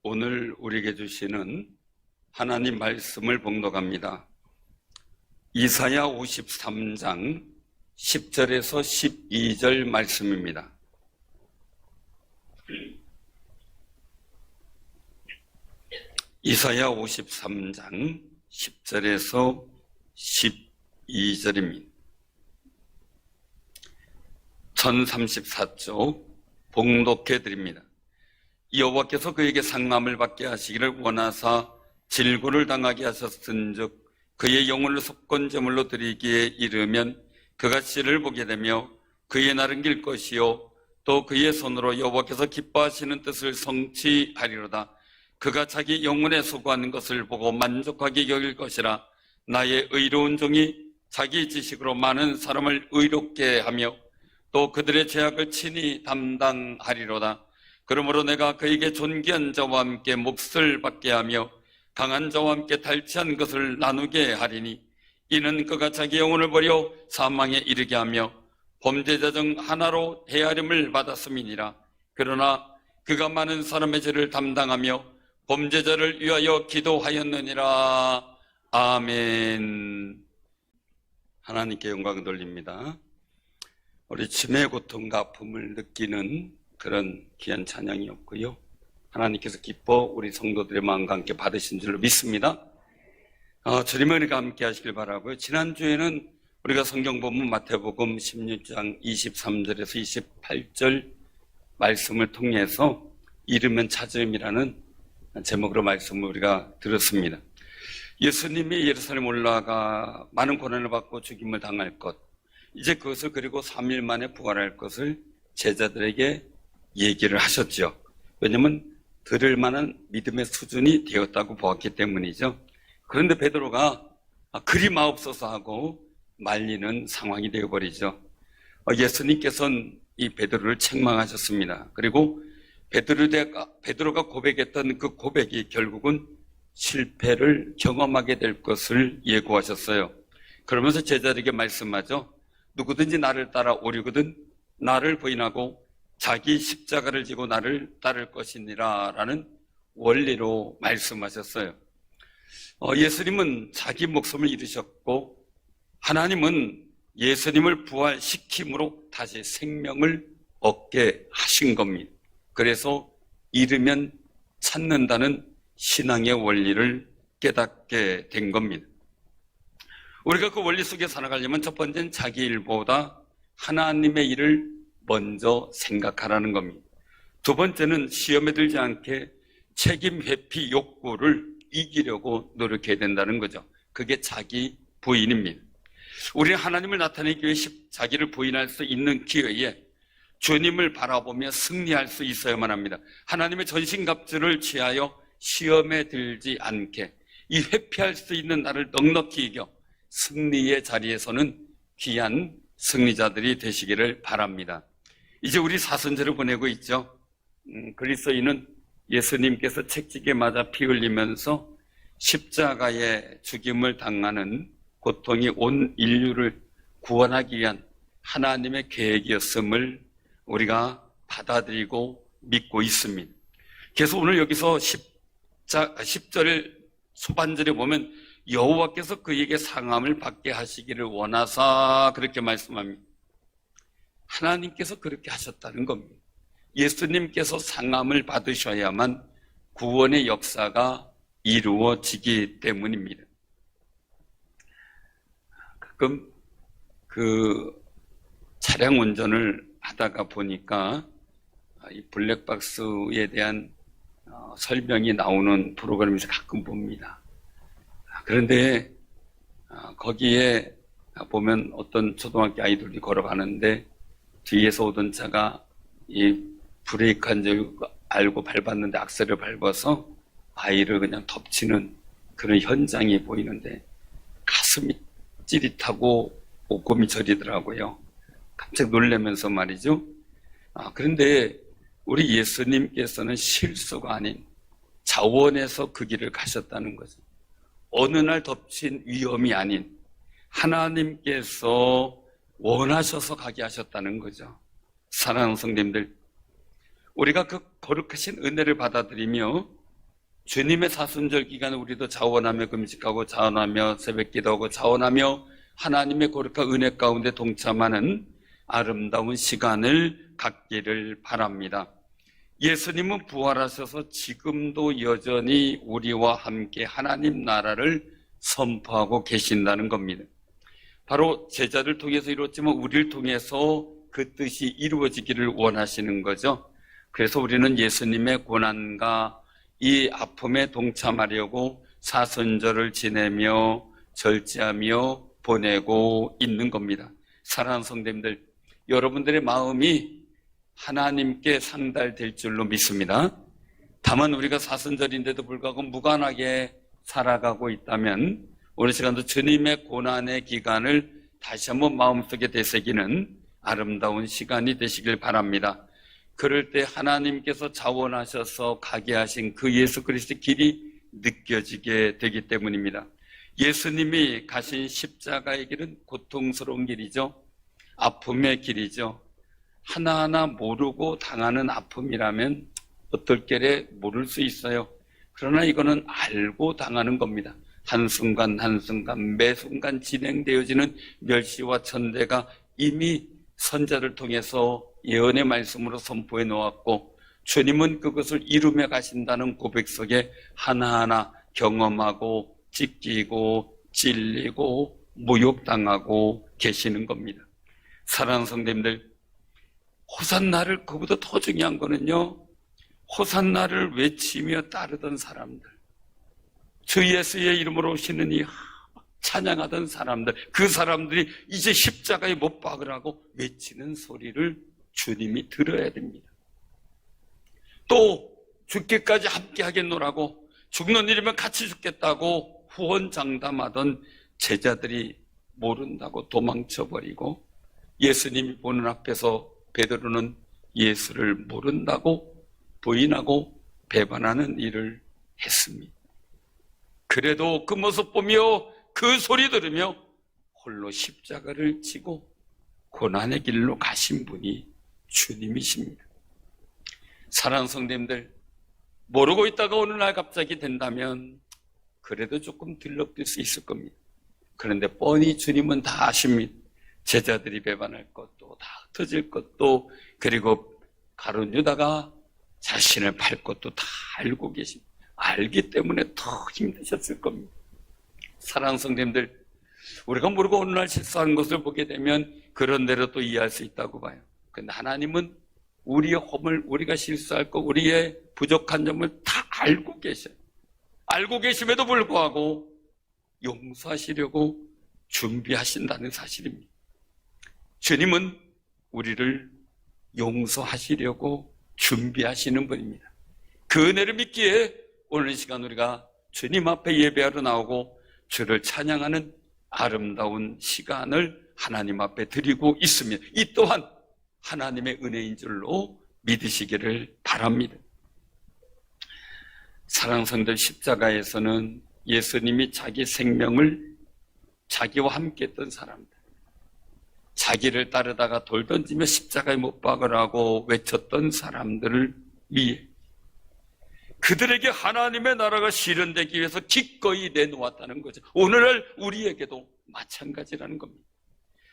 오늘 우리에게 주시는 하나님 말씀을 봉독합니다. 이사야 53장 10절에서 12절 말씀입니다. 이사야 53장 10절에서 12절입니다. 1034쪽 봉독해 드립니다. 여호와께서 그에게 상함을 받게 하시기를 원하사 질고를 당하게 하셨은즉 그의 영혼을 속건제물로 드리기에 이르면 그가 씨를 보게 되며 그의 날은 길 것이요 또 그의 손으로 여호와께서 기뻐하시는 뜻을 성취하리로다. 그가 자기 영혼에 수고하는 것을 보고 만족하게 여길 것이라. 나의 의로운 종이 자기 지식으로 많은 사람을 의롭게 하며 또 그들의 죄악을 친히 담당하리로다. 그러므로 내가 그에게 존귀한 자와 함께 몫을 받게 하며 강한 자와 함께 탈취한 것을 나누게 하리니 이는 그가 자기 영혼을 버려 사망에 이르게 하며 범죄자 중 하나로 헤아림을 받았음이니라. 그러나 그가 많은 사람의 죄를 담당하며 범죄자를 위하여 기도하였느니라. 아멘. 하나님께 영광을 돌립니다. 우리 치매의 고통과 아픔을 느끼는 그런 귀한 찬양이었고요. 하나님께서 기뻐 우리 성도들의 마음과 함께 받으신 줄로 믿습니다. 주님의 은혜가 함께 하시길 바라고요. 지난주에는 우리가 성경 본문 마태복음 16장 23절에서 28절 말씀을 통해서 잃으면 찾음이라는 제목으로 말씀을 우리가 들었습니다. 예수님이 예루살렘 올라가 많은 고난을 받고 죽임을 당할 것, 이제 그것을 그리고 3일 만에 부활할 것을 제자들에게 얘기를 하셨죠. 왜냐하면 들을 만한 믿음의 수준이 되었다고 보았기 때문이죠. 그런데 베드로가 그리 마옵소서 하고 말리는 상황이 되어버리죠. 예수님께서는 이 베드로를 책망하셨습니다. 그리고 베드로가 고백했던 그 고백이 결국은 실패를 경험하게 될 것을 예고하셨어요. 그러면서 제자들에게 말씀하죠. 누구든지 나를 따라 오려거든 나를 부인하고 자기 십자가를 지고 나를 따를 것이니라 라는 원리로 말씀하셨어요. 예수님은 자기 목숨을 잃으셨고 하나님은 예수님을 부활시킴으로 다시 생명을 얻게 하신 겁니다. 그래서 잃으면 찾는다는 신앙의 원리를 깨닫게 된 겁니다. 우리가 그 원리 속에 살아가려면 첫 번째는 자기 일보다 하나님의 일을 먼저 생각하라는 겁니다. 두 번째는 시험에 들지 않게 책임 회피 욕구를 이기려고 노력해야 된다는 거죠. 그게 자기 부인입니다. 우리는 하나님을 나타내기 위해 자기를 부인할 수 있는 기회에 주님을 바라보며 승리할 수 있어야만 합니다. 하나님의 전신갑주를 취하여 시험에 들지 않게 이 회피할 수 있는 나를 넉넉히 이겨 승리의 자리에서는 귀한 승리자들이 되시기를 바랍니다. 이제 우리 사순절을 보내고 있죠. 그리스도인은 예수님께서 채찍에 맞아 피 흘리면서 십자가의 죽임을 당하는 고통이 온 인류를 구원하기 위한 하나님의 계획이었음을 우리가 받아들이고 믿고 있습니다. 그래서 오늘 여기서 10절 초반절에 보면 여호와께서 그에게 상함을 받게 하시기를 원하사 그렇게 말씀합니다. 하나님께서 그렇게 하셨다는 겁니다. 예수님께서 상함을 받으셔야만 구원의 역사가 이루어지기 때문입니다. 가끔 그 차량 운전을 하다가 보니까 이 블랙박스에 대한 설명이 나오는 프로그램에서 가끔 봅니다. 그런데 거기에 보면 어떤 초등학교 아이들이 걸어가는데 뒤에서 오던 차가 이 브레이크한 줄 알고 밟았는데 악셀을 밟아서 아이를 그냥 덮치는 그런 현장이 보이는데 가슴이 찌릿하고 오금이 저리더라고요. 깜짝 놀라면서 말이죠. 그런데 우리 예수님께서는 실수가 아닌 자원에서 그 길을 가셨다는 거죠. 어느 날 덮친 위험이 아닌 하나님께서 원하셔서 가게 하셨다는 거죠. 사랑하는 성도님들, 우리가 그 거룩하신 은혜를 받아들이며 주님의 사순절 기간에 우리도 자원하며 금식하고 자원하며 새벽 기도하고 자원하며 하나님의 거룩한 은혜 가운데 동참하는 아름다운 시간을 갖기를 바랍니다. 예수님은 부활하셔서 지금도 여전히 우리와 함께 하나님 나라를 선포하고 계신다는 겁니다. 바로 제자를 통해서 이루었지만 우리를 통해서 그 뜻이 이루어지기를 원하시는 거죠. 그래서 우리는 예수님의 고난과 이 아픔에 동참하려고 사순절을 지내며 절제하며 보내고 있는 겁니다. 사랑하는 성도님들, 여러분들의 마음이 하나님께 상달될 줄로 믿습니다. 다만 우리가 사순절인데도 불구하고 무관하게 살아가고 있다면 오늘 시간도 주님의 고난의 기간을 다시 한번 마음속에 되새기는 아름다운 시간이 되시길 바랍니다. 그럴 때 하나님께서 자원하셔서 가게 하신 그 예수 그리스도의 길이 느껴지게 되기 때문입니다. 예수님이 가신 십자가의 길은 고통스러운 길이죠. 아픔의 길이죠. 하나하나 모르고 당하는 아픔이라면 어떨 결에 모를 수 있어요. 그러나 이거는 알고 당하는 겁니다. 한순간 한순간 매 순간 진행되어지는 멸시와 천대가 이미 선자를 통해서 예언의 말씀으로 선포해 놓았고 주님은 그것을 이루며 가신다는 고백 속에 하나하나 경험하고 찢기고 찔리고 모욕당하고 계시는 겁니다. 사랑하는 성도님들, 호산나를 그보다 더 중요한 거는요, 호산나를 외치며 따르던 사람들, 주 예수의 이름으로 오시는 이 찬양하던 사람들, 그 사람들이 이제 십자가에 못 박으라고 외치는 소리를 주님이 들어야 됩니다. 또 죽기까지 함께 하겠노라고, 죽는 일이면 같이 죽겠다고 후원장담하던 제자들이 모른다고 도망쳐버리고, 예수님이 보는 앞에서 베드로는 예수를 모른다고 부인하고 배반하는 일을 했습니다. 그래도 그 모습 보며 그 소리 들으며 홀로 십자가를 지고 고난의 길로 가신 분이 주님이십니다. 사랑하는 성도님들, 모르고 있다가 어느 날 갑자기 된다면 그래도 조금 들럭들 수 있을 겁니다. 그런데 뻔히 주님은 다 아십니다. 제자들이 배반할 것도, 다 흩어질 것도, 그리고 가룟 유다가 자신을 팔 것도 다 알고 계십니다. 알기 때문에 더 힘드셨을 겁니다. 사랑하는 성도님들, 우리가 모르고 어느 날 실수한 것을 보게 되면 그런 대로 또 이해할 수 있다고 봐요. 그런데 하나님은 우리의 허물, 우리가 실수할 것, 우리의 부족한 점을 다 알고 계셔요. 알고 계심에도 불구하고 용서하시려고 준비하신다는 사실입니다. 주님은 우리를 용서하시려고 준비하시는 분입니다. 그 은혜를 믿기에 오늘 이 시간 우리가 주님 앞에 예배하러 나오고 주를 찬양하는 아름다운 시간을 하나님 앞에 드리고 있습니다. 이 또한 하나님의 은혜인 줄로 믿으시기를 바랍니다. 사랑하는 성도들, 십자가에서는 예수님이 자기 생명을 자기와 함께 했던 사람들, 자기를 따르다가 돌 던지며 십자가에 못 박으라고 외쳤던 사람들을 위해 그들에게 하나님의 나라가 실현되기 위해서 기꺼이 내놓았다는 거죠. 오늘날 우리에게도 마찬가지라는 겁니다.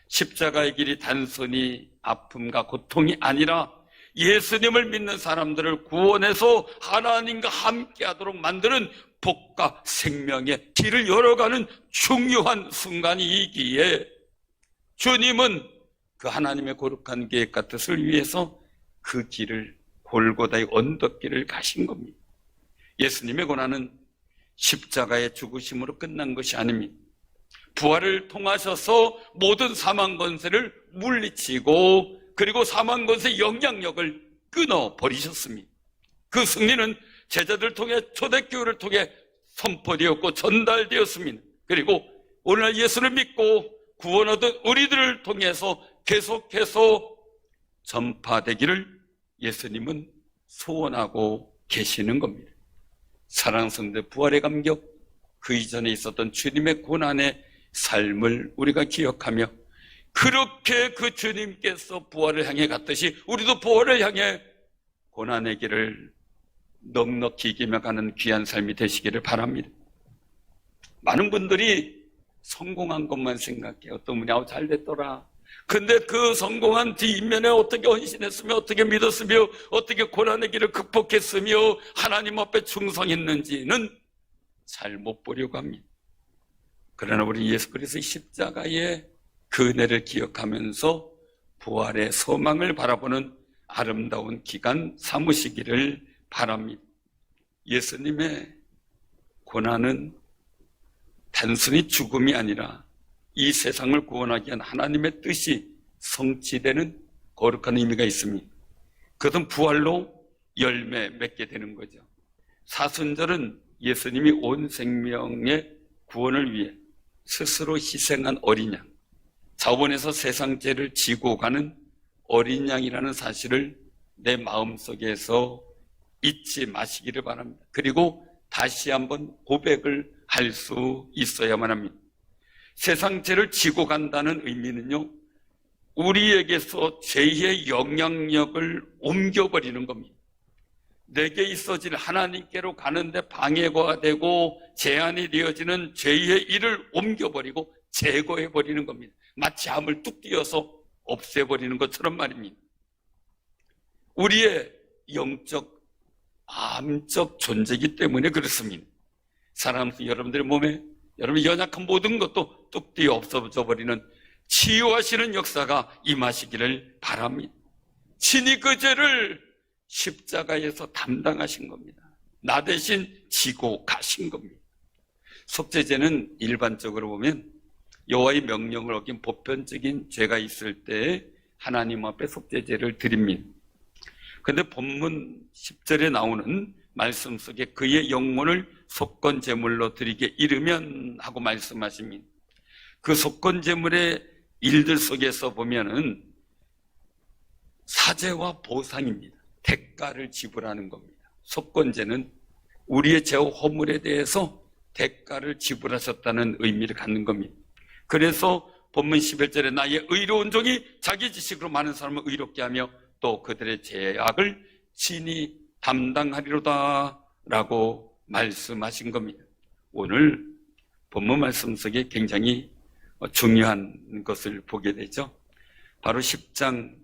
십자가의 길이 단순히 아픔과 고통이 아니라 예수님을 믿는 사람들을 구원해서 하나님과 함께하도록 만드는 복과 생명의 길을 열어가는 중요한 순간이기에 주님은 그 하나님의 거룩한 계획과 뜻을 위해서 그 길을 골고다의 언덕길을 가신 겁니다. 예수님의 고난은 십자가의 죽으심으로 끝난 것이 아닙니다. 부활을 통하셔서 모든 사망 권세를 물리치고 그리고 사망 권세의 영향력을 끊어버리셨습니다. 그 승리는 제자들을 통해 초대교회를 통해 선포되었고 전달되었습니다. 그리고 오늘날 예수를 믿고 구원 얻은 우리들을 통해서 계속해서 전파되기를 예수님은 소원하고 계시는 겁니다. 사랑하는 성도, 부활의 감격, 그 이전에 있었던 주님의 고난의 삶을 우리가 기억하며 그렇게 그 주님께서 부활을 향해 갔듯이 우리도 부활을 향해 고난의 길을 넉넉히 이기며가는 귀한 삶이 되시기를 바랍니다. 많은 분들이 성공한 것만 생각해. 어떤 분이 잘 됐더라. 근데 그 성공한 뒷면에 어떻게 헌신했으며 어떻게 믿었으며 어떻게 고난의 길을 극복했으며 하나님 앞에 충성했는지는 잘 못 보려고 합니다. 그러나 우리 예수 그리스도의 십자가의 그 은혜를 기억하면서 부활의 소망을 바라보는 아름다운 기간 삼으시기를 바랍니다. 예수님의 고난은 단순히 죽음이 아니라 이 세상을 구원하기 위한 하나님의 뜻이 성취되는 거룩한 의미가 있습니다. 그것은 부활로 열매 맺게 되는 거죠. 사순절은 예수님이 온 생명의 구원을 위해 스스로 희생한 어린 양, 자원에서 세상 죄를 지고 가는 어린 양이라는 사실을 내 마음속에서 잊지 마시기를 바랍니다. 그리고 다시 한번 고백을 할 수 있어야만 합니다. 세상 죄를 지고 간다는 의미는요, 우리에게서 죄의 영향력을 옮겨버리는 겁니다. 내게 있어질 하나님께로 가는데 방해가 되고 제한이 되어지는 죄의 일을 옮겨버리고 제거해버리는 겁니다. 마치 암을 뚝 띄어서 없애버리는 것처럼 말입니다. 우리의 영적, 암적 존재이기 때문에 그렇습니다. 사람들, 여러분들의 몸에 여러분이 연약한 모든 것도 뚝 띄어 없어져 버리는 치유하시는 역사가 임하시기를 바랍니다. 친히 그 죄를 십자가에서 담당하신 겁니다. 나 대신 지고 가신 겁니다. 속죄제는 일반적으로 보면 여호와의 명령을 어긴 보편적인 죄가 있을 때 하나님 앞에 속죄제를 드립니다. 그런데 본문 10절에 나오는 말씀 속에 그의 영혼을 속건제물로 드리게 이르면 하고 말씀하십니다. 그 속건제물의 일들 속에서 보면은 사죄와 보상입니다. 대가를 지불하는 겁니다. 속건제는 우리의 죄와 허물에 대해서 대가를 지불하셨다는 의미를 갖는 겁니다. 그래서 본문 11절에 나의 의로운 종이 자기 지식으로 많은 사람을 의롭게 하며 또 그들의 죄악을 친히 담당하리로다 라고 말씀하신 겁니다. 오늘 본문 말씀 속에 굉장히 중요한 것을 보게 되죠. 바로 10절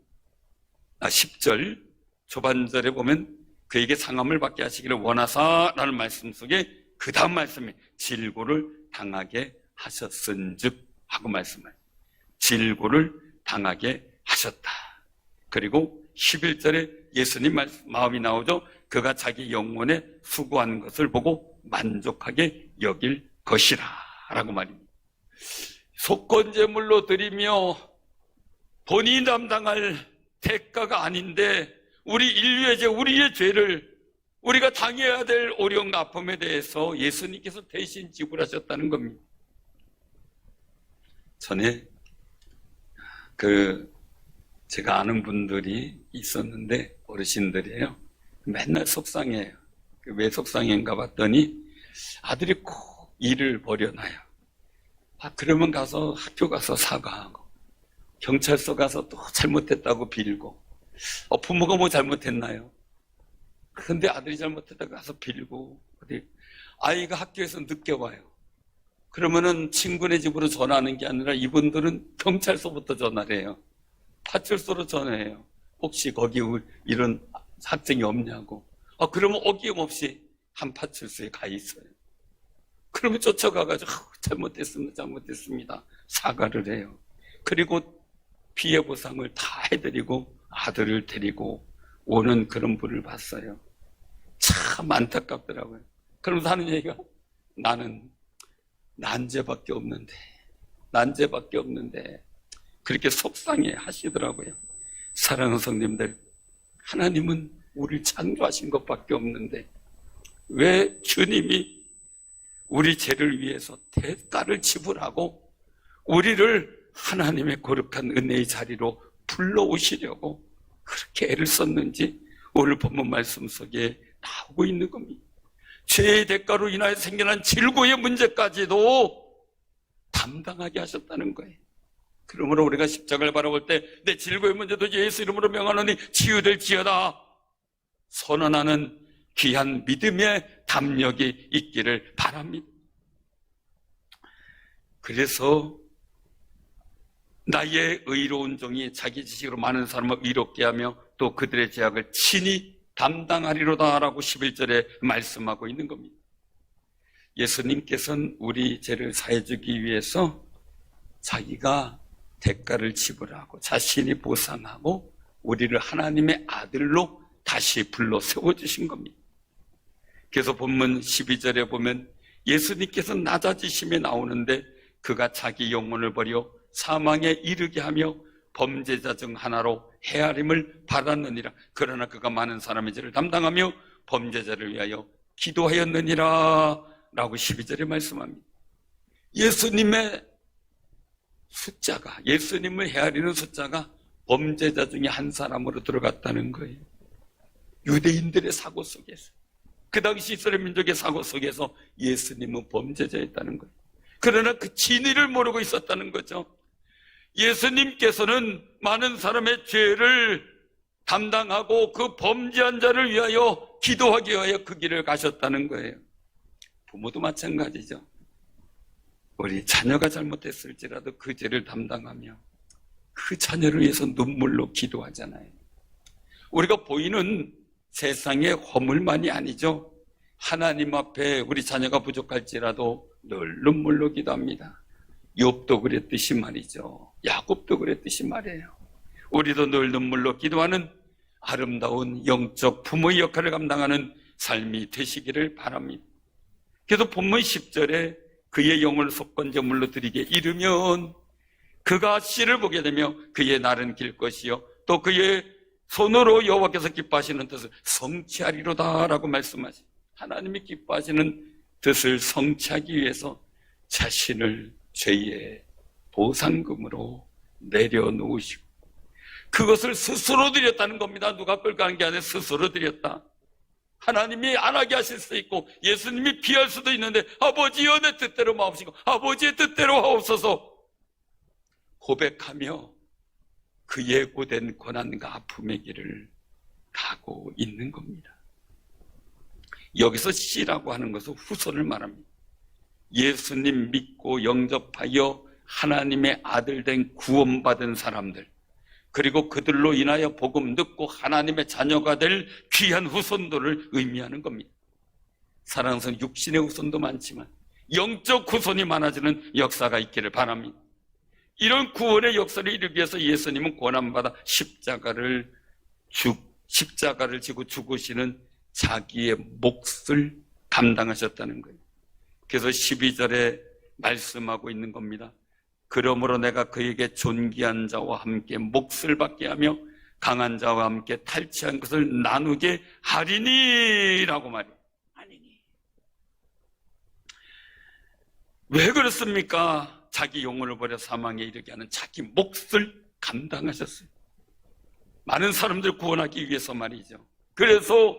초반절에 보면 그에게 상함을 받게 하시기를 원하사라는 말씀 속에 그 다음 말씀에 질고를 당하게 하셨은즉 하고 말씀하세요. 질고를 당하게 하셨다. 그리고 11절에 예수님 마음이 나오죠. 그가 자기 영혼에 수고한 것을 보고 만족하게 여길 것이라 라고 말입니다. 속건제물로 드리며 본인이 담당할 대가가 아닌데 우리 인류의 죄, 우리의 죄를 우리가 당해야 될 어려움과 아픔에 대해서 예수님께서 대신 지불하셨다는 겁니다. 전에 제가 아는 분들이 있었는데 어르신들이에요. 맨날 속상해요. 왜 속상해인가 봤더니 아들이 꼭 일을 벌여놔요. 그러면 가서 학교 가서 사과하고 경찰서 가서 또 잘못했다고 빌고 부모가 뭐 잘못했나요? 근데 아들이 잘못했다고 가서 빌고 아이가 학교에서 늦게 와요. 그러면은 친구네 집으로 전화하는 게 아니라 이분들은 경찰서부터 전화를 해요. 파출소로 전화해요. 혹시 거기 이런 학생이 없냐고. 그러면 어김없이 한 파출소에 가 있어요. 그러면 쫓아가가지고 잘못했습니다. 사과를 해요. 그리고 피해 보상을 다 해드리고 아들을 데리고 오는 그런 분을 봤어요. 참 안타깝더라고요. 그러면서 하는 얘기가 나는 난제밖에 없는데 그렇게 속상해 하시더라고요. 사랑하는 성님들, 하나님은 우리를 창조하신 것밖에 없는데 왜 주님이 우리 죄를 위해서 대가를 지불하고 우리를 하나님의 거룩한 은혜의 자리로 불러오시려고 그렇게 애를 썼는지 오늘 본문 말씀 속에 나오고 있는 겁니다. 죄의 대가로 인하여 생겨난 질고의 문제까지도 담당하게 하셨다는 거예요. 그러므로 우리가 십자가를 바라볼 때 내 질고의 문제도 예수 이름으로 명하노니 치유될지어다 선언하는 귀한 믿음의 담력이 있기를 바랍니다. 그래서 나의 의로운 종이 자기 지식으로 많은 사람을 의롭게 하며 또 그들의 죄악을 친히 담당하리로다 라고 11절에 말씀하고 있는 겁니다. 예수님께서는 우리 죄를 사해주기 위해서 자기가 대가를 지불하고 자신이 보상하고 우리를 하나님의 아들로 다시 불러 세워주신 겁니다. 그래서 본문 12절에 보면 예수님께서 낮아지심에 나오는데 그가 자기 영혼을 버려 사망에 이르게 하며 범죄자 중 하나로 헤아림을 받았느니라. 그러나 그가 많은 사람의 죄를 담당하며 범죄자를 위하여 기도하였느니라 라고 12절에 말씀합니다. 예수님의 숫자가, 예수님을 헤아리는 숫자가 범죄자 중에 한 사람으로 들어갔다는 거예요. 유대인들의 사고 속에서, 그 당시 이스라엘 민족의 사고 속에서 예수님은 범죄자였다는 거예요. 그러나 그 진위를 모르고 있었다는 거죠. 예수님께서는 많은 사람의 죄를 담당하고 그 범죄한 자를 위하여 기도하기 위하여 그 길을 가셨다는 거예요. 부모도 마찬가지죠. 우리 자녀가 잘못했을지라도 그 죄를 담당하며 그 자녀를 위해서 눈물로 기도하잖아요. 우리가 보이는 세상의 허물만이 아니죠. 하나님 앞에 우리 자녀가 부족할지라도 늘 눈물로 기도합니다. 욥도 그랬듯이 말이죠. 야곱도 그랬듯이 말이에요. 우리도 늘 눈물로 기도하는 아름다운 영적 부모의 역할을 감당하는 삶이 되시기를 바랍니다. 그래서 본문 10절에 그의 영을 속건제물로 드리게 이르면 그가 씨를 보게 되며 그의 날은 길 것이요 또 그의 손으로 여호와께서 기뻐하시는 뜻을 성취하리로다 라고 말씀하시. 하나님이 기뻐하시는 뜻을 성취하기 위해서 자신을 죄의 보상금으로 내려놓으시고 그것을 스스로 드렸다는 겁니다. 누가 끌고 가는 게 아니라 스스로 드렸다. 하나님이 안 하게 하실 수도 있고 예수님이 피할 수도 있는데 아버지여 내 뜻대로 마옵시고 아버지의 뜻대로 하옵소서 고백하며 그 예고된 고난과 아픔의 길을 가고 있는 겁니다. 여기서 씨라고 하는 것은 후손을 말합니다. 예수님 믿고 영접하여 하나님의 아들 된 구원받은 사람들, 그리고 그들로 인하여 복음 듣고 하나님의 자녀가 될 귀한 후손들을 의미하는 겁니다. 사랑스러운 육신의 후손도 많지만 영적 후손이 많아지는 역사가 있기를 바랍니다. 이런 구원의 역사를 이루기 위해서 예수님은 고난받아 십자가를 지고 죽으시는 자기의 몫을 감당하셨다는 거예요. 그래서 12절에 말씀하고 있는 겁니다. 그러므로 내가 그에게 존귀한 자와 함께 몫을 받게 하며 강한 자와 함께 탈취한 것을 나누게 하리니 라고 말해요. 하리니. 왜 그렇습니까? 자기 영혼을 버려 사망에 이르게 하는 자기 몫을 감당하셨어요. 많은 사람들 구원하기 위해서 말이죠. 그래서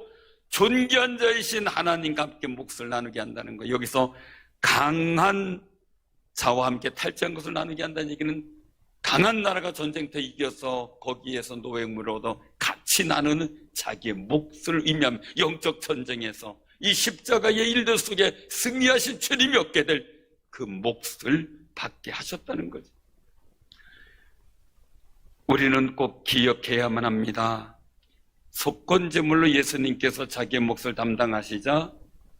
존귀한 자이신 하나님과 함께 몫을 나누게 한다는 거예요. 여기서 강한 자와 함께 탈취한 것을 나누게 한다는 얘기는 강한 나라가 전쟁터에 이겨서 거기에서 노획물을 얻어 같이 나누는 자기의 몫을 의미하면 영적 전쟁에서 이 십자가의 일들 속에 승리하신 주님이 얻게 될 그 몫을 받게 하셨다는 거죠. 우리는 꼭 기억해야만 합니다. 속건제물로 예수님께서 자기의 몫을 담당하시자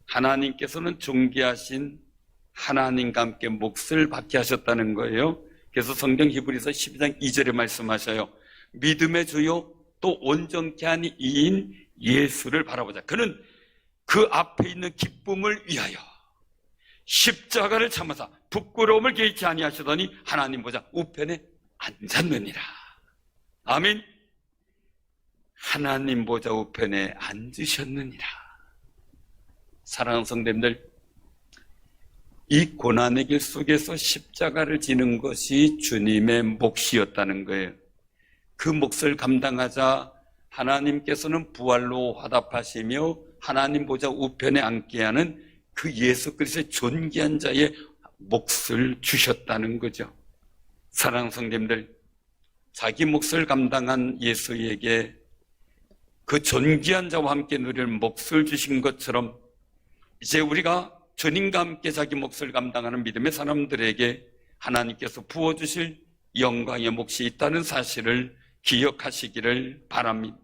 하나님께서는 존귀하신 하나님과 함께 몫을 받게 하셨다는 거예요. 그래서 성경 히브리서 12장 2절에 말씀하셔요. 믿음의 주요 또 온전케 하니 이인 예수를 바라보자. 그는 그 앞에 있는 기쁨을 위하여 십자가를 참아서 부끄러움을 개의치 아니하시더니 하나님 보좌 우편에 앉았느니라. 아멘. 하나님 보좌 우편에 앉으셨느니라. 사랑하는 성도님들, 이 고난의 길 속에서 십자가를 지는 것이 주님의 몫이었다는 거예요. 그 몫을 감당하자 하나님께서는 부활로 화답하시며 하나님 보좌 우편에 앉게 하는 그 예수 그리스도의 존귀한 자의 몫을 주셨다는 거죠. 사랑하는 성도님들, 자기 몫을 감당한 예수에게 그 존귀한 자와 함께 누릴 몫을 주신 것처럼 이제 우리가 주님과 함께 자기 몫을 감당하는 믿음의 사람들에게 하나님께서 부어주실 영광의 몫이 있다는 사실을 기억하시기를 바랍니다.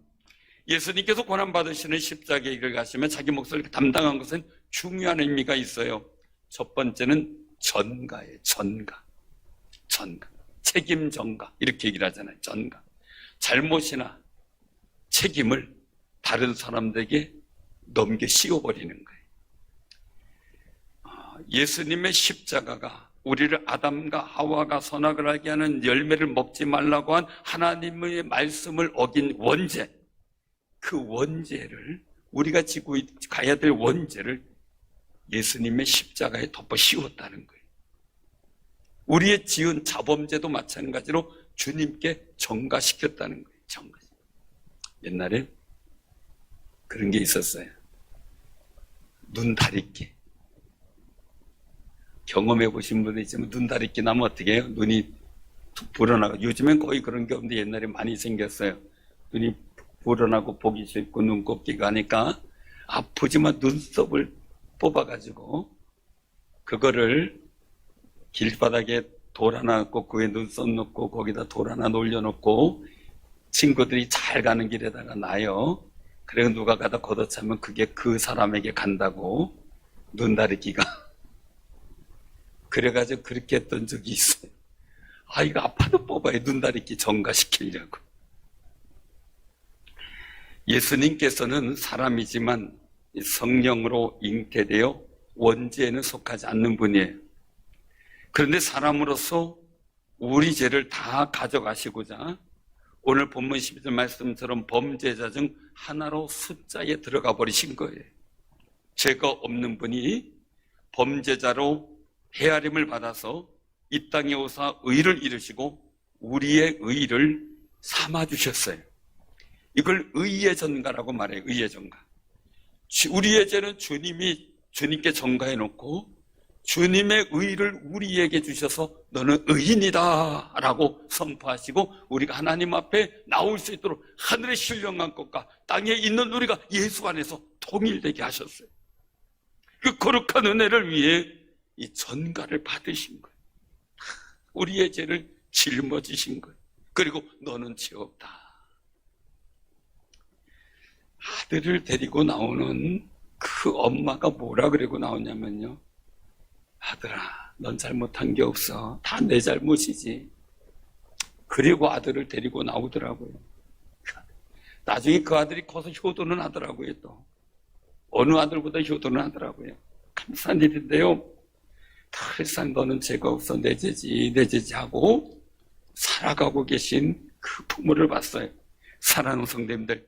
예수님께서 고난받으시는 십자가의 길을 가시며 자기 몫을 담당한 것은 중요한 의미가 있어요. 첫 번째는 전가예요. 전가. 책임 전가. 이렇게 얘기를 하잖아요. 전가. 잘못이나 책임을 다른 사람들에게 넘겨 씌워버리는 거예요. 예수님의 십자가가 우리를 아담과 하와가 선악을 알게 하는 열매를 먹지 말라고 한 하나님의 말씀을 어긴 원죄, 그 원죄를, 우리가 지고 가야 될 원죄를 예수님의 십자가에 덮어 씌웠다는 거예요. 우리의 지은 자범죄도 마찬가지로 주님께 전가시켰다는 거예요. 전가. 옛날에 그런 게 있었어요. 눈 다리끼. 경험해 보신 분도 있지만 눈 다리끼 나면 어떻게 해요? 눈이 툭 불어나고, 요즘엔 거의 그런 게 없는데 옛날에 많이 생겼어요. 눈이 불어나고 보기 싫고 눈곱기가 하니까 아프지만 눈썹을 뽑아가지고 그거를 길바닥에 돌 하나 놓고 그 위에 눈썹 놓고 거기다 돌 하나 놀려놓고 친구들이 잘 가는 길에다가 놔요. 그래서 누가 가다 걷어차면 그게 그 사람에게 간다고, 눈다리끼가. 그래가지고 그렇게 했던 적이 있어요. 아, 이거 아파도 뽑아요. 눈다리끼 전가시키려고. 예수님께서는 사람이지만 성령으로 잉태되어 원죄에는 속하지 않는 분이에요. 그런데 사람으로서 우리 죄를 다 가져가시고자 오늘 본문 12절 말씀처럼 범죄자 중 하나로 숫자에 들어가 버리신 거예요. 죄가 없는 분이 범죄자로 헤아림을 받아서 이 땅에 오사 의를 이루시고 우리의 의를 삼아주셨어요. 이걸 의의 전가라고 말해요. 의의 전가. 우리의 죄는 주님께 전가해 놓고 주님의 의를 우리에게 주셔서 너는 의인이다 라고 선포하시고 우리가 하나님 앞에 나올 수 있도록 하늘의 신령한 것과 땅에 있는 우리가 예수 안에서 통일되게 하셨어요. 그 거룩한 은혜를 위해 이 전가를 받으신 거예요. 우리의 죄를 짊어지신 거예요. 그리고 너는 죄 없다. 아들을 데리고 나오는 그 엄마가 뭐라 그러고 나오냐면요, 아들아, 넌 잘못한 게 없어. 다 내 잘못이지. 그리고 아들을 데리고 나오더라고요. 나중에 그 아들이 커서 효도는 하더라고요. 또 어느 아들보다 효도는 하더라고요. 감사한 일인데요, 더 이상 너는 죄가 없어. 내 죄지 하고 살아가고 계신 그 부모를 봤어요. 사랑하는 성도님들,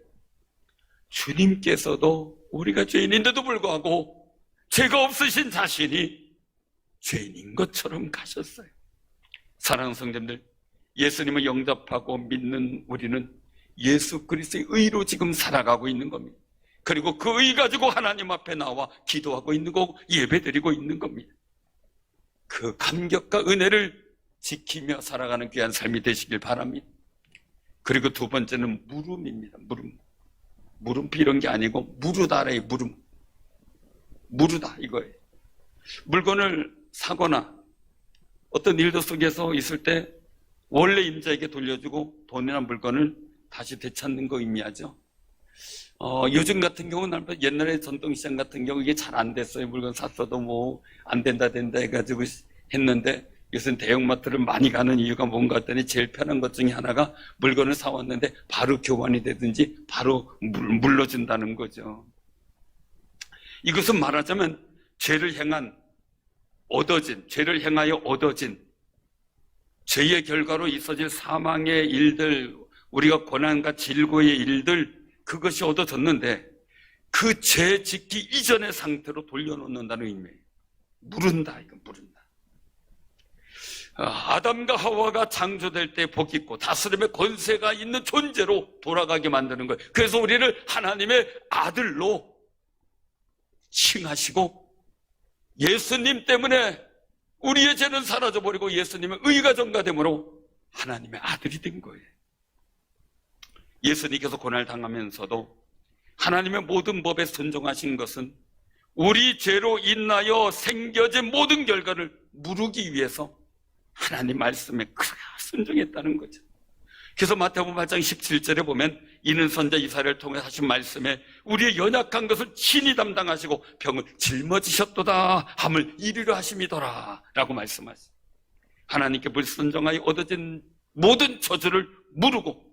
주님께서도 우리가 죄인인데도 불구하고 죄가 없으신 자신이 죄인인 것처럼 가셨어요. 사랑하는 성도님들, 예수님을 영접하고 믿는 우리는 예수 그리스도의 의로 지금 살아가고 있는 겁니다. 그리고 그 의 가지고 하나님 앞에 나와 기도하고 있는 거고 예배드리고 있는 겁니다. 그 감격과 은혜를 지키며 살아가는 귀한 삶이 되시길 바랍니다. 그리고 두 번째는 물음입니다. 물음표 이런 게 아니고 무르다래요. 무르다 이거예요. 물건을 사거나 어떤 일도 속에서 있을 때 원래 임자에게 돌려주고 돈이나 물건을 다시 되찾는 거 의미하죠. 요즘 같은 경우는 옛날에 전통시장 같은 경우 이게 잘 안 됐어요. 물건 샀어도 뭐 안 된다 해가지고 했는데, 요즘 대형마트를 많이 가는 이유가 뭔가 했더니 제일 편한 것 중에 하나가 물건을 사왔는데 바로 교환이 되든지 바로 물러준다는 거죠. 이것은 말하자면 죄를 행하여 얻어진 죄의 결과로 있어질 사망의 일들, 우리가 고난과 질고의 일들, 그것이 얻어졌는데 그 죄 짓기 이전의 상태로 돌려놓는다는 의미예요. 무른다. 아담과 하와가 창조될 때 복 있고 다스림의 권세가 있는 존재로 돌아가게 만드는 거예요. 그래서 우리를 하나님의 아들로 칭하시고 예수님 때문에 우리의 죄는 사라져버리고 예수님의 의가 전가됨으로 하나님의 아들이 된 거예요. 예수님께서 고난을 당하면서도 하나님의 모든 법에 순종하신 것은 우리 죄로 인하여 생겨진 모든 결과를 무르기 위해서 하나님 말씀에 그렇게 순종했다는 거죠. 그래서 마태복음 8장 17절에 보면 이는 선자 이사야를 통해 하신 말씀에 우리의 연약한 것을 친히 담당하시고 병을 짊어지셨도다 함을 이루려 하심이더라 라고 말씀하시죠. 하나님께 불순종하여 얻어진 모든 저주를 무르고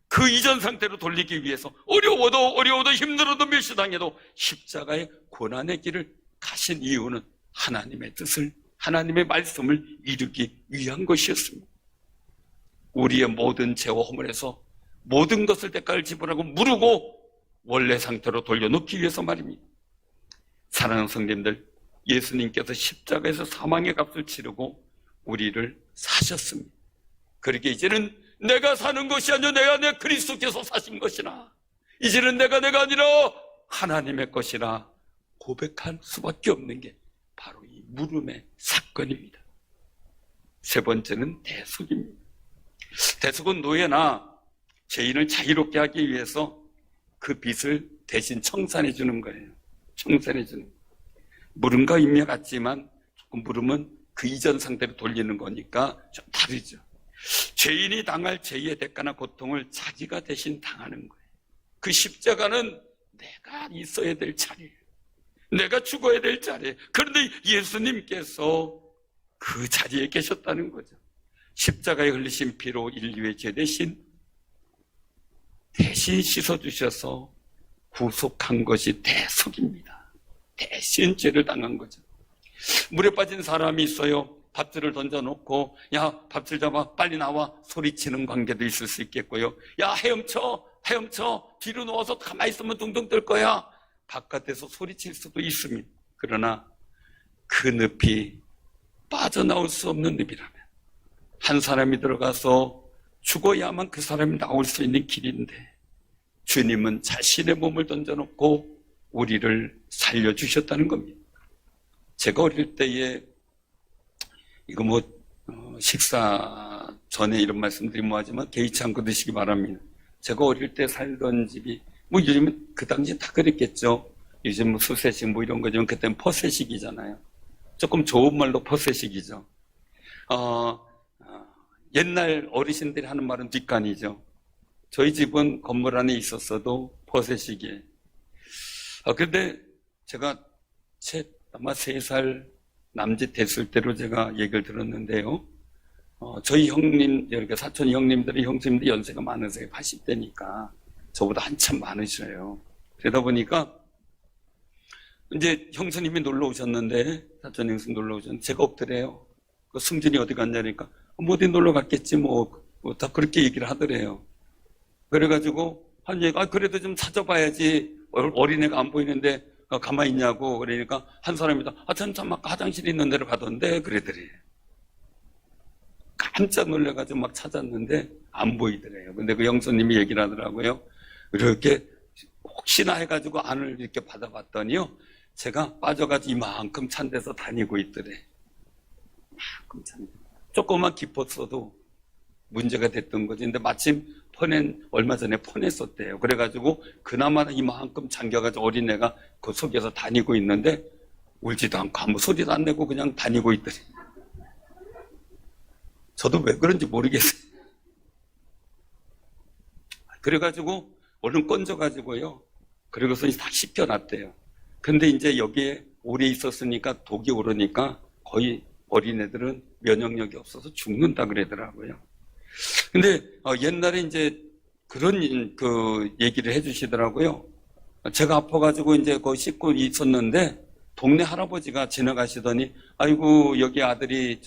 그 이전 상태로 돌리기 위해서 어려워도 힘들어도 멸시당해도 십자가의 고난의 길을 가신 이유는 하나님의 뜻을, 하나님의 말씀을 이루기 위한 것이었습니다. 우리의 모든 죄와 허물에서 모든 것을 대가를 지불하고 무르고 원래 상태로 돌려놓기 위해서 말입니다. 사랑하는 성도님들, 예수님께서 십자가에서 사망의 값을 치르고 우리를 사셨습니다. 그렇게 이제는 내가 사는 것이 아니라 내 그리스도께서 사신 것이나 이제는 내가 아니라 하나님의 것이라 고백할 수밖에 없는 게 바로 이 물음의 사건입니다. 세 번째는 대속입니다. 대속은 노예나 죄인을 자유롭게 하기 위해서 그 빚을 대신 청산해 주는 거예요. 청산해 주는 거예요. 물음과 의미가 같지만 조금 물음은 그 이전 상태로 돌리는 거니까 좀 다르죠. 죄인이 당할 죄의 대가나 고통을 자기가 대신 당하는 거예요. 그 십자가는 내가 있어야 될 자리예요. 내가 죽어야 될 자리예요. 그런데 예수님께서 그 자리에 계셨다는 거죠. 십자가에 흘리신 피로 인류의 죄 대신 씻어주셔서 구속한 것이 대속입니다. 대신 죄를 당한 거죠. 물에 빠진 사람이 있어요. 밥줄을 던져놓고 야 밥줄 잡아 빨리 나와 소리치는 관계도 있을 수 있겠고요. 야 헤엄쳐 뒤로 누워서 가만히 있으면 둥둥 뜰 거야. 바깥에서 소리칠 수도 있습니다. 그러나 그 늪이 빠져나올 수 없는 늪이라면 한 사람이 들어가서 죽어야만 그 사람이 나올 수 있는 길인데 주님은 자신의 몸을 던져놓고 우리를 살려주셨다는 겁니다. 제가 어릴 때에 이거 식사 전에 이런 말씀드리면 뭐하지만 개의치 않고 드시기 바랍니다. 제가 어릴 때 살던 집이 요즘은 그 당시 다 그랬겠죠. 요즘 수세식 이런 거지만 그때는 퍼세식이잖아요. 조금 좋은 말로 퍼세식이죠. 옛날 어르신들이 하는 말은 뒷간이죠. 저희 집은 건물 안에 있었어도 퍼세식이에요. 그런데 제가 아마 3살 남짓 됐을 때로 제가 얘기를 들었는데요. 저희 형님, 이렇게 사촌 형님들이 형수님들 연세가 많으세요. 80대니까. 저보다 한참 많으셔요. 그러다 보니까 이제 형수님이 놀러 오셨는데, 사촌 형수님 놀러 오셨는데, 제가 없더래요. 그 승준이 어디 갔냐니까, 어디 놀러 갔겠지, 다 그렇게 얘기를 하더래요. 그래가지고, 한 얘기가, 그래도 좀 찾아봐야지. 어린애가 안 보이는데, 가만히 있냐고. 그러니까, 한 사람이다. 참, 아까 화장실에 있는 데로 가던데, 그러더래요. 깜짝 놀래가지고 막 찾았는데, 안 보이더래요. 근데 그 형수님이 얘기를 하더라고요. 이렇게, 혹시나 해가지고 안을 이렇게 받아봤더니요. 제가 빠져가지고 이만큼 찬 데서 다니고 있더래. 이만큼 찬 데. 조금만 깊었어도 문제가 됐던 거지. 근데 마침 얼마 전에 폰했었대요. 그래가지고 그나마 이만큼 잠겨가지고 어린애가 그 속에서 다니고 있는데 울지도 않고 아무 소리도 안 내고 그냥 다니고 있더래. 저도 왜 그런지 모르겠어요. 그래가지고 얼른 건져가지고요. 그리고서 다 씻겨놨대요. 근데 이제 여기에 오래 있었으니까 독이 오르니까 거의 어린애들은 면역력이 없어서 죽는다 그러더라고요. 근데 옛날에 이제 그런 그 얘기를 해주시더라고요. 제가 아파가지고 이제 거기 씻고 있었는데 동네 할아버지가 지나가시더니 아이고 여기 아들이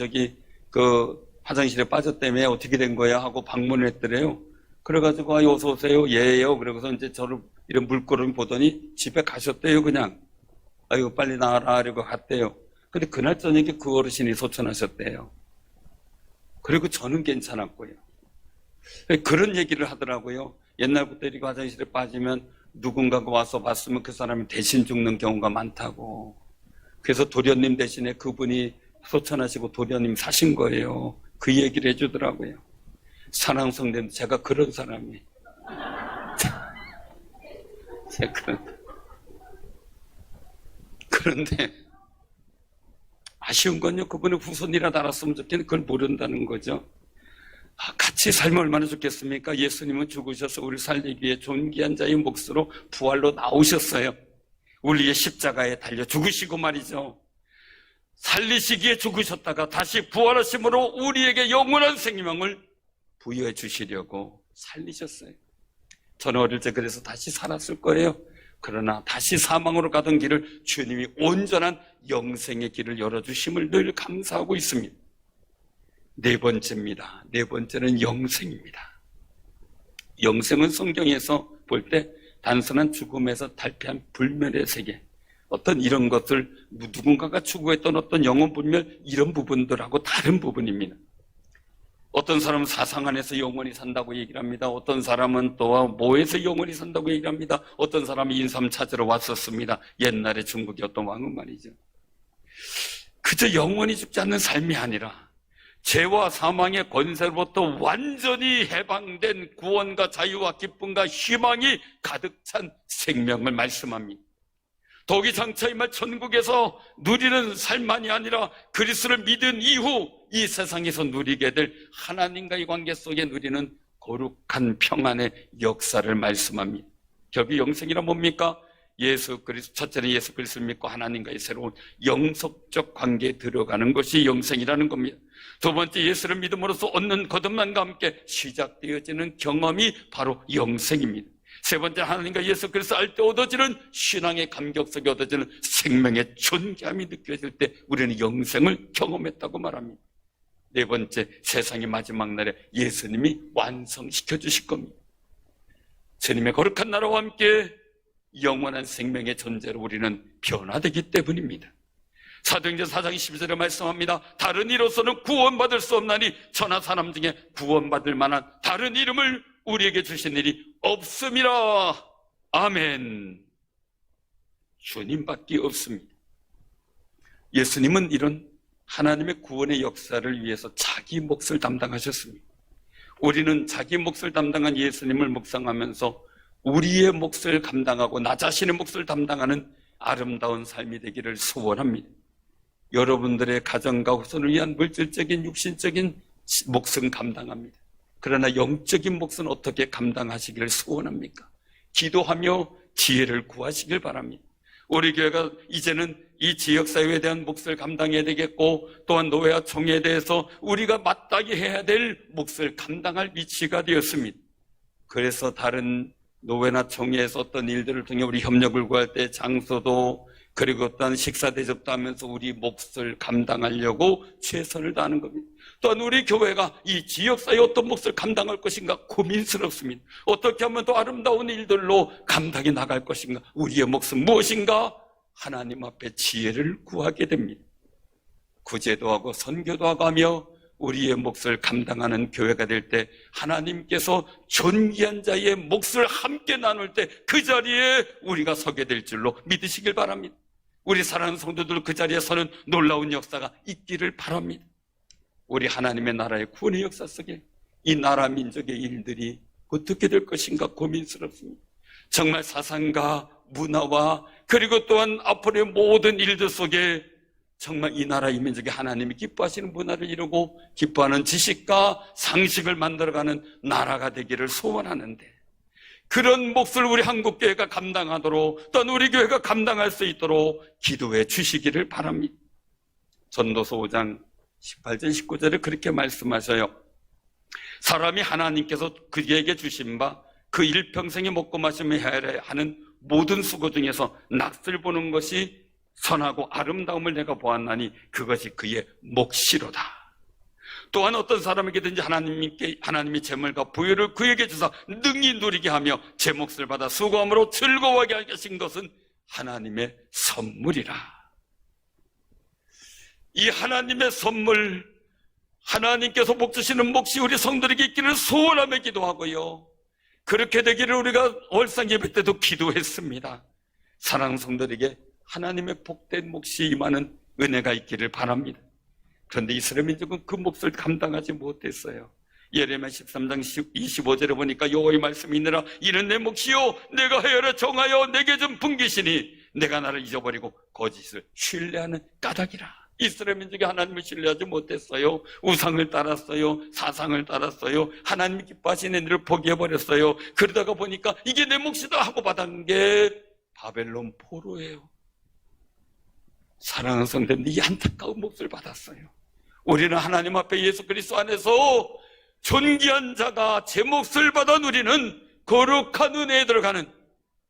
그 화장실에 빠졌다며 어떻게 된 거야 하고 방문을 했더래요. 그래가지고 어서 오세요. 예요. 그러고서 이제 저를 이런 물끄러미 보더니 집에 가셨대요. 그냥 아이고 빨리 나와라 하려고 갔대요. 근데 그날 저녁에 그 어르신이 소천하셨대요. 그리고 저는 괜찮았고요. 그런 얘기를 하더라고요. 옛날부터 이렇게 화장실에 빠지면 누군가가 와서 봤으면 그 사람이 대신 죽는 경우가 많다고. 그래서 도련님 대신에 그분이 소천하시고 도련님 사신 거예요. 그 얘기를 해주더라고요. 사랑성대는 제가 그런 사람이에요. 그런데 아쉬운 건요, 그분의 후손이라도 알았으면 좋겠는데 그걸 모른다는 거죠. 같이 살면 얼마나 좋겠습니까? 예수님은 죽으셔서 우리 살리기 위해 존귀한 자의 몫으로 부활로 나오셨어요. 우리의 십자가에 달려 죽으시고 말이죠. 살리시기에 죽으셨다가 다시 부활하심으로 우리에게 영원한 생명을 부여해 주시려고 살리셨어요. 저는 어릴 때 그래서 다시 살았을 거예요. 그러나 다시 사망으로 가던 길을 주님이 온전한 영생의 길을 열어주심을 늘 감사하고 있습니다. 네 번째입니다. 네 번째는 영생입니다. 영생은 성경에서 볼 때 단순한 죽음에서 탈피한 불멸의 세계, 어떤 이런 것을 누군가가 추구했던 어떤 영혼 불멸 이런 부분들하고 다른 부분입니다. 어떤 사람은 사상 안에서 영원히 산다고 얘기를 합니다. 어떤 사람은 또 뭐에서 영원히 산다고 얘기를 합니다. 어떤 사람이 인삼 찾으러 왔었습니다. 옛날에 중국의 어떤 왕은 말이죠. 그저 영원히 죽지 않는 삶이 아니라 죄와 사망의 권세로부터 완전히 해방된 구원과 자유와 기쁨과 희망이 가득 찬 생명을 말씀합니다. 독이 장차 임할 천국에서 누리는 삶만이 아니라 그리스도를 믿은 이후 이 세상에서 누리게 될 하나님과의 관계 속에 누리는 거룩한 평안의 역사를 말씀합니다. 결국 영생이란 뭡니까? 예수 그리스도, 첫째는 예수 그리스도를 믿고 하나님과의 새로운 영속적 관계에 들어가는 것이 영생이라는 겁니다. 두 번째, 예수를 믿음으로써 얻는 거듭남과 함께 시작되어지는 경험이 바로 영생입니다. 세 번째, 하나님과 예수 그리스도 알 때 얻어지는 신앙의 감격 속에 얻어지는 생명의 존귀함이 느껴질 때 우리는 영생을 경험했다고 말합니다. 네 번째, 세상의 마지막 날에 예수님이 완성시켜 주실 겁니다. 주님의 거룩한 나라와 함께 영원한 생명의 존재로 우리는 변화되기 때문입니다. 사도행전 4장 12절에 말씀합니다. 다른 이로서는 구원받을 수 없나니 천하 사람 중에 구원받을 만한 다른 이름을 우리에게 주신 일이 없음이라. 아멘. 주님밖에 없습니다. 예수님은 이런 하나님의 구원의 역사를 위해서 자기 몫을 담당하셨습니다. 우리는 자기 몫을 담당한 예수님을 묵상하면서 우리의 몫을 감당하고 나 자신의 몫을 담당하는 아름다운 삶이 되기를 소원합니다. 여러분들의 가정과 후손을 위한 물질적인 육신적인 몫은 감당합니다. 그러나 영적인 몫은 어떻게 감당하시기를 소원합니까? 기도하며 지혜를 구하시길 바랍니다. 우리 교회가 이제는 이 지역사회에 대한 몫을 감당해야 되겠고, 또한 노회와 총회에 대해서 우리가 마땅히 해야 될 몫을 감당할 위치가 되었습니다. 그래서 다른 노회나 총회에서 어떤 일들을 통해 우리 협력을 구할 때 장소도, 그리고 어떤 식사 대접도 하면서 우리 몫을 감당하려고 최선을 다하는 겁니다. 또한 우리 교회가 이 지역사회에 어떤 몫을 감당할 것인가 고민스럽습니다. 어떻게 하면 더 아름다운 일들로 감당해 나갈 것인가, 우리의 몫은 무엇인가, 하나님 앞에 지혜를 구하게 됩니다. 구제도 하고 선교도 하고 하며 우리의 몫을 감당하는 교회가 될 때 하나님께서 존귀한 자의 몫을 함께 나눌 때 그 자리에 우리가 서게 될 줄로 믿으시길 바랍니다. 우리 사랑하는 성도들 그 자리에 서는 놀라운 역사가 있기를 바랍니다. 우리 하나님의 나라의 구원의 역사 속에 이 나라 민족의 일들이 어떻게 될 것인가 고민스럽습니다. 정말 사상과 문화와 그리고 또한 앞으로의 모든 일들 속에 정말 이 나라 이 민족의 하나님이 기뻐하시는 문화를 이루고 기뻐하는 지식과 상식을 만들어가는 나라가 되기를 소원하는데, 그런 몫을 우리 한국교회가 감당하도록, 또한 우리 교회가 감당할 수 있도록 기도해 주시기를 바랍니다. 전도서 5장 18절 19절에 그렇게 말씀하셔요. 사람이 하나님께서 그에게 주신 바 그 일평생에 먹고 마시며 해야 하는 모든 수고 중에서 낯을 보는 것이 선하고 아름다움을 내가 보았나니 그것이 그의 몫이로다. 또한 어떤 사람에게든지 하나님이 재물과 부유를 그에게 주사 능히 누리게 하며 제 몫을 받아 수고함으로 즐거워하게 하신 것은 하나님의 선물이라. 이 하나님의 선물, 하나님께서 복 주시는 몫이 우리 성도에게 있기를 소원하며 기도하고요, 그렇게 되기를 우리가 월상 예배 때도 기도했습니다. 사랑하는 성도들에게 하나님의 복된 몫이 임하는 은혜가 있기를 바랍니다. 그런데 이스라엘 민족은 그 몫을 감당하지 못했어요. 예레미야 13장 25절에 보니까 여호와의 말씀이 있느라 이는 내 몫이요 내가 하여라 정하여 내게 좀 분기시니 내가 나를 잊어버리고 거짓을 신뢰하는 까닭이라. 이스라엘 민족이 하나님을 신뢰하지 못했어요. 우상을 따랐어요. 사상을 따랐어요. 하나님이 기뻐하시는 일을 포기해버렸어요. 그러다가 보니까 이게 내 몫이다 하고 받은 게 바벨론 포로예요. 사랑하는 성도님들, 이 안타까운 몫을 받았어요. 우리는 하나님 앞에 예수 그리스도 안에서 존귀한 자가 제 몫을 받아 누리는 거룩한 은혜에 들어가는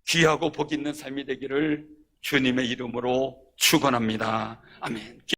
귀하고 복 있는 삶이 되기를 주님의 이름으로 축원합니다. 아멘.